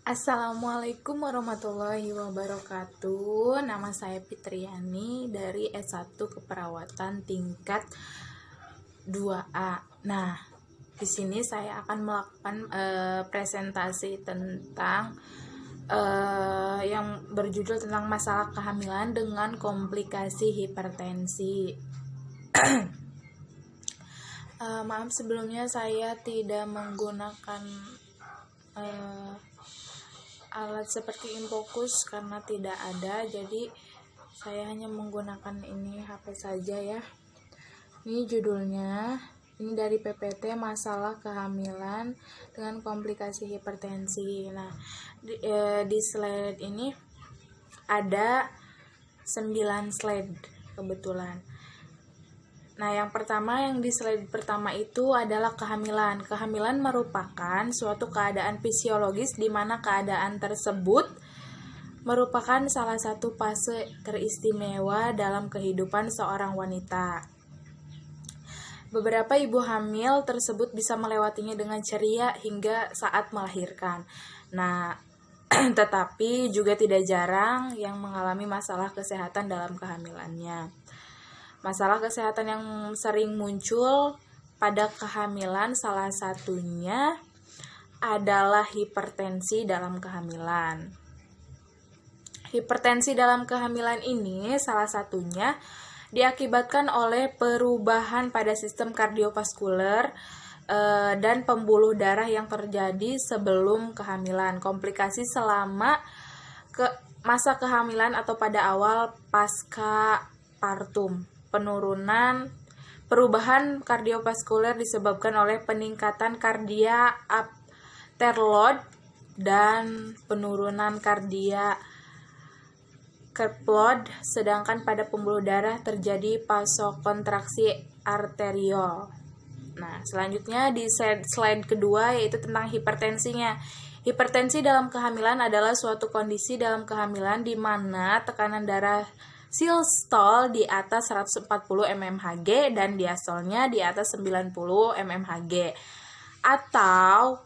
Assalamualaikum warahmatullahi wabarakatuh. Nama saya Fitriani dari S1 Keperawatan tingkat 2A. Nah, di sini saya akan melakukan presentasi tentang yang berjudul tentang masalah kehamilan dengan komplikasi hipertensi. Maaf sebelumnya saya tidak menggunakan alat seperti infocus karena tidak ada, jadi saya hanya menggunakan ini HP saja ya. Ini judulnya, ini dari PPT, masalah kehamilan dengan komplikasi hipertensi. Nah, di slide ini ada 9 slide kebetulan. Nah, yang pertama, yang di slide pertama itu adalah kehamilan. Kehamilan merupakan suatu keadaan fisiologis di mana keadaan tersebut merupakan salah satu fase teristimewa dalam kehidupan seorang wanita. Beberapa ibu hamil tersebut bisa melewatinya dengan ceria hingga saat melahirkan. Nah, tetapi juga tidak jarang yang mengalami masalah kesehatan dalam kehamilannya. Masalah kesehatan yang sering muncul pada kehamilan salah satunya adalah hipertensi dalam kehamilan. Hipertensi dalam kehamilan ini salah satunya diakibatkan oleh perubahan pada sistem kardiovaskuler dan pembuluh darah yang terjadi sebelum kehamilan. Komplikasi selama masa kehamilan atau pada awal pasca partum. Perubahan kardiovaskuler disebabkan oleh peningkatan kardia afterload dan penurunan kardia load, sedangkan pada pembuluh darah terjadi vasokontraksi arteriol. Nah, selanjutnya di slide kedua yaitu tentang hipertensinya. Hipertensi dalam kehamilan adalah suatu kondisi dalam kehamilan di mana tekanan darah sistol di atas 140 mmHg dan diastolnya di atas 90 mmHg, atau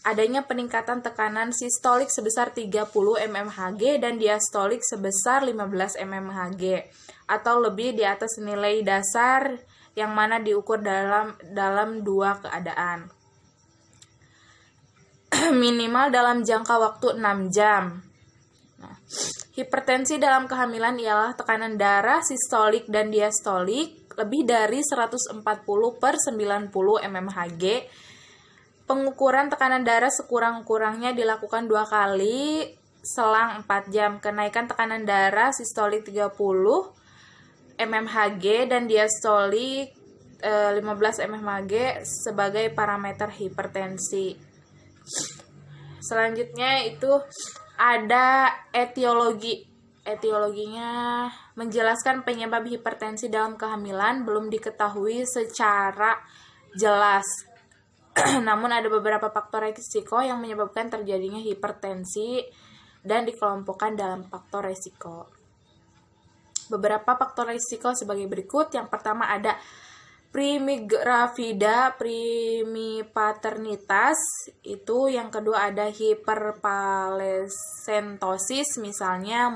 adanya peningkatan tekanan sistolik sebesar 30 mmHg dan diastolik sebesar 15 mmHg atau lebih di atas nilai dasar yang mana diukur dalam dua keadaan. Minimal dalam jangka waktu 6 jam. Nah, hipertensi dalam kehamilan ialah tekanan darah sistolik dan diastolik lebih dari 140 per 90 mmHg. Pengukuran tekanan darah sekurang-kurangnya dilakukan 2 kali selang 4 jam. Kenaikan tekanan darah sistolik 30 mmHg dan diastolik 15 mmHg sebagai parameter hipertensi. Selanjutnya itu ada etiologi. Etiologinya menjelaskan penyebab hipertensi dalam kehamilan belum diketahui secara jelas. Namun ada beberapa faktor risiko yang menyebabkan terjadinya hipertensi dan dikelompokkan dalam faktor risiko. Beberapa faktor risiko sebagai berikut. Yang pertama ada primigravida, primipaternitas, itu yang kedua ada hiperpalesentosis, misalnya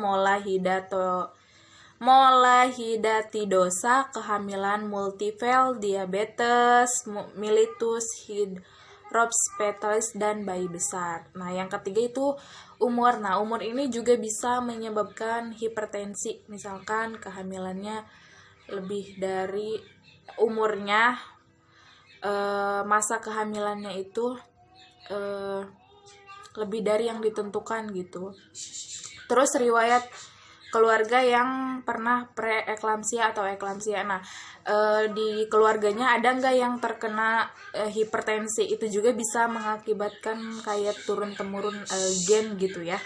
molahidatidosa, kehamilan multiple, diabetes mellitus, hidropseptalis, dan bayi besar. Nah, yang ketiga itu umur. Nah, umur ini juga bisa menyebabkan hipertensi, misalkan kehamilannya lebih dari umurnya, masa kehamilannya itu lebih dari yang ditentukan gitu. Terus riwayat keluarga yang pernah preeklamsia atau eklamsia. Nah, di keluarganya ada nggak yang terkena hipertensi, itu juga bisa mengakibatkan kayak turun-temurun gen gitu ya.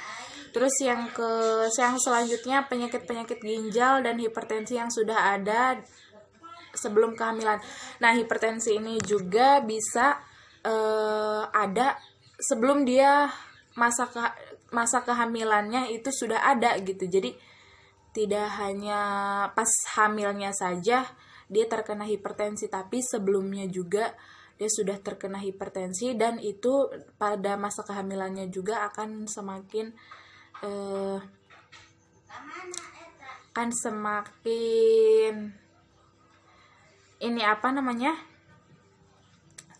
Terus yang selanjutnya penyakit-penyakit ginjal dan hipertensi yang sudah ada sebelum kehamilan. Nah, hipertensi ini juga bisa ada sebelum dia masa kehamilannya itu sudah ada gitu. Jadi tidak hanya pas hamilnya saja dia terkena hipertensi, tapi sebelumnya juga dia sudah terkena hipertensi, dan itu pada masa kehamilannya juga akan semakin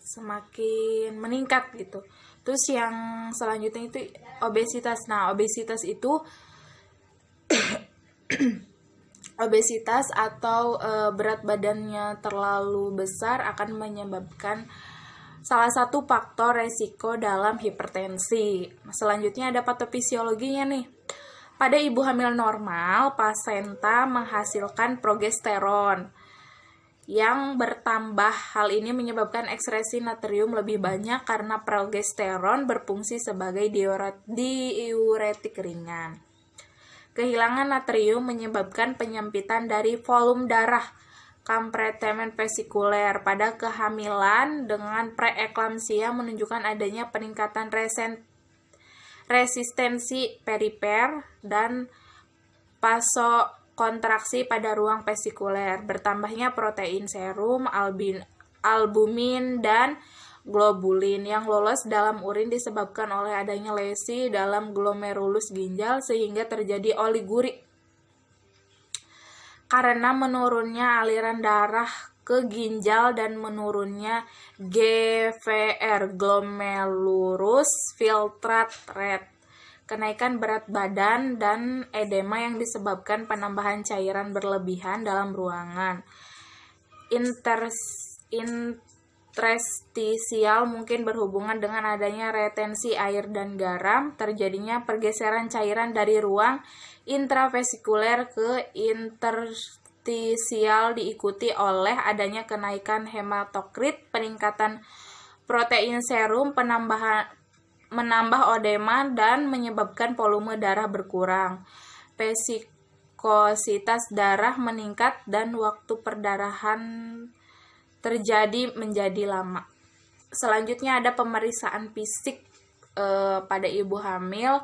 semakin meningkat gitu. Terus yang selanjutnya itu obesitas. Nah, obesitas itu obesitas atau berat badannya terlalu besar akan menyebabkan salah satu faktor resiko dalam hipertensi. Selanjutnya ada patofisiologinya nih. Pada ibu hamil normal, plasenta menghasilkan progesteron yang bertambah. Hal ini menyebabkan ekskresi natrium lebih banyak karena progesteron berfungsi sebagai diuretik ringan. Kehilangan natrium menyebabkan penyempitan dari volume darah, kompartemen vesikuler. Pada kehamilan dengan preeklamsia menunjukkan adanya peningkatan resistensi perifer dan vasokontraksi pada ruang vesikuler. Bertambahnya protein serum, albumin, dan globulin yang lolos dalam urin disebabkan oleh adanya lesi dalam glomerulus ginjal sehingga terjadi oliguri. Karena menurunnya aliran darah ke ginjal dan menurunnya GFR, glomerulus filtrate rate, kenaikan berat badan, dan edema yang disebabkan penambahan cairan berlebihan dalam ruangan. Interstisial mungkin berhubungan dengan adanya retensi air dan garam, terjadinya pergeseran cairan dari ruang intravesikuler ke interstisial diikuti oleh adanya kenaikan hematokrit, peningkatan protein serum, menambah edema, dan menyebabkan volume darah berkurang. Vesikositas darah meningkat dan waktu perdarahan terjadi menjadi lama. Selanjutnya ada pemeriksaan fisik pada ibu hamil.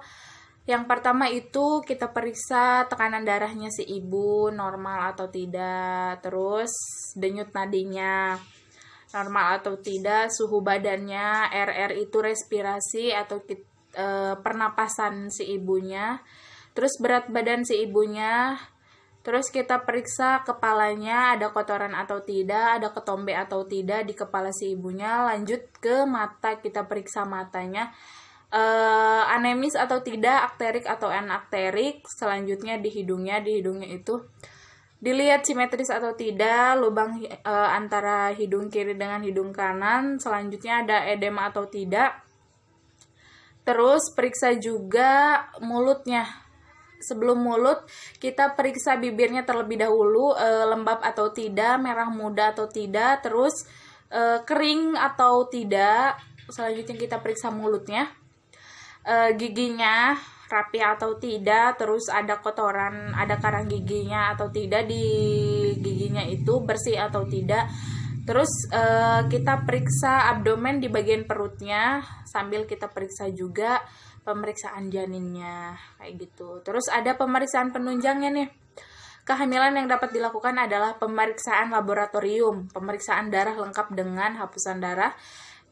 Yang pertama itu kita periksa tekanan darahnya si ibu normal atau tidak, terus denyut nadinya normal atau tidak, suhu badannya, RR itu respirasi atau pernapasan si ibunya, terus berat badan si ibunya. Terus kita periksa kepalanya, ada kotoran atau tidak, ada ketombe atau tidak di kepala si ibunya. Lanjut ke mata, kita periksa matanya, anemis atau tidak, akterik atau anakterik. Selanjutnya di hidungnya itu dilihat simetris atau tidak, lubang antara hidung kiri dengan hidung kanan. Selanjutnya ada edema atau tidak. Terus periksa juga mulutnya. Sebelum mulut, kita periksa bibirnya terlebih dahulu, lembab atau tidak, merah muda atau tidak, terus kering atau tidak. Selanjutnya kita periksa mulutnya, giginya rapi atau tidak, terus ada kotoran, ada karang giginya atau tidak, di giginya itu bersih atau tidak. Terus kita periksa abdomen di bagian perutnya, sambil kita periksa juga pemeriksaan janinnya, kayak gitu. Terus ada pemeriksaan penunjangnya nih. Kehamilan yang dapat dilakukan adalah pemeriksaan laboratorium, pemeriksaan darah lengkap dengan hapusan darah,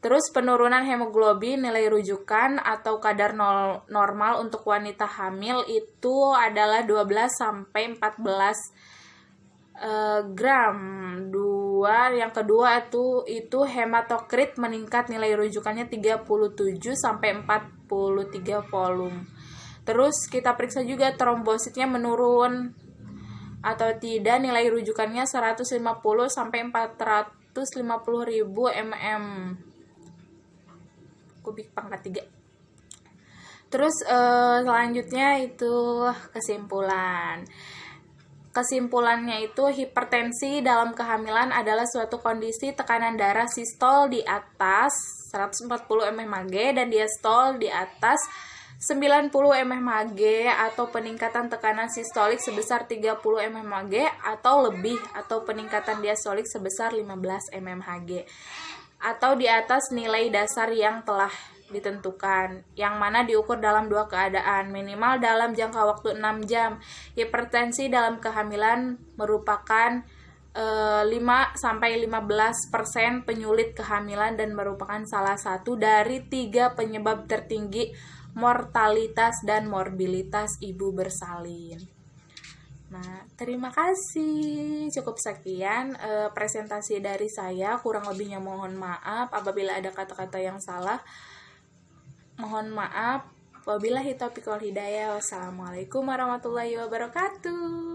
terus penurunan hemoglobin, nilai rujukan atau kadar normal untuk wanita hamil itu adalah 12-14 gram. Yang kedua itu hematokrit meningkat, nilai rujukannya 37-43 volume. Terus kita periksa juga trombositnya menurun atau tidak, nilai rujukannya 150-450.000 mm kubik pangkat 3. Terus selanjutnya itu Kesimpulannya itu hipertensi dalam kehamilan adalah suatu kondisi tekanan darah sistol di atas 140 mmHg dan diastol di atas 90 mmHg atau peningkatan tekanan sistolik sebesar 30 mmHg atau lebih, atau peningkatan diastolik sebesar 15 mmHg atau di atas nilai dasar yang telah ditentukan, yang mana diukur dalam dua keadaan, minimal dalam jangka waktu 6 jam. Hipertensi dalam kehamilan merupakan 5-15% penyulit kehamilan dan merupakan salah satu dari 3 penyebab tertinggi mortalitas dan morbilitas ibu bersalin. Nah, terima kasih. Cukup sekian presentasi dari saya. Kurang lebihnya mohon maaf apabila ada kata-kata yang salah. Mohon maaf. Wabillahi taufiq wal hidayah. Wassalamualaikum warahmatullahi wabarakatuh.